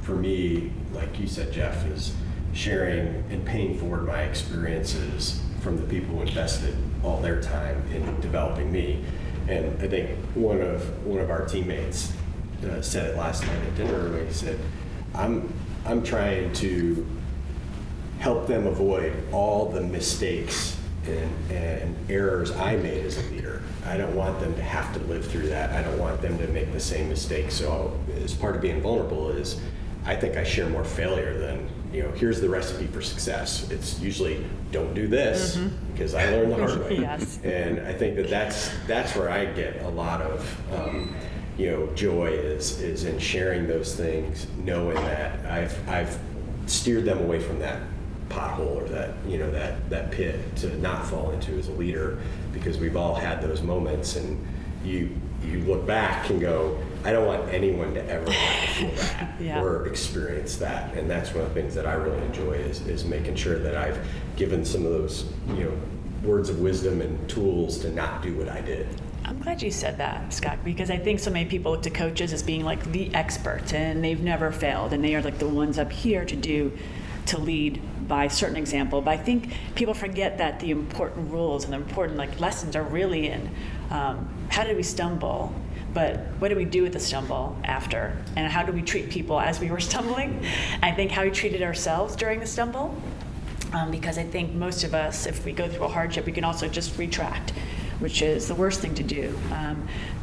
for me, like you said, Jeff, is sharing and paying forward my experiences from the people who invested all their time in developing me. And I think one of our teammates said it last night at dinner when he said, I'm trying to help them avoid all the mistakes and errors I made as a leader. I don't want them to have to live through that. I don't want them to make the same mistakes. So as part of being vulnerable is, I think I share more failure than, here's the recipe for success. It's usually don't do this because I learned the hard way. Yes. And I think that's where I get a lot of joy is in sharing those things, knowing that I've steered them away from that pothole or that pit to not fall into as a leader, because we've all had those moments, and you look back and go, I don't want anyone to ever have to feel that or experience that. And that's one of the things that I really enjoy is making sure that I've given some of those words of wisdom and tools to not do what I did. I'm glad you said that, Scott, because I think so many people look to coaches as being like the experts, and they've never failed, and they are like the ones up here to lead by a certain example. But I think people forget that the important rules and the important lessons are really in how did we stumble, but what do we do with the stumble after, and how do we treat people as we were stumbling? I think how we treated ourselves during the stumble, because I think most of us, if we go through a hardship, we can also just retract, which is the worst thing to do.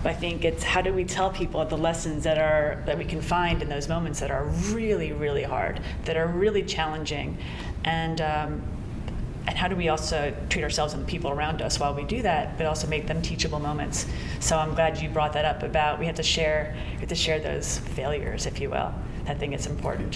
But I think it's how do we tell people the lessons that we can find in those moments that are really, really hard, that are really challenging, and how do we also treat ourselves and the people around us while we do that, but also make them teachable moments. So I'm glad you brought that up about we have to share those failures, if you will. I think it's important.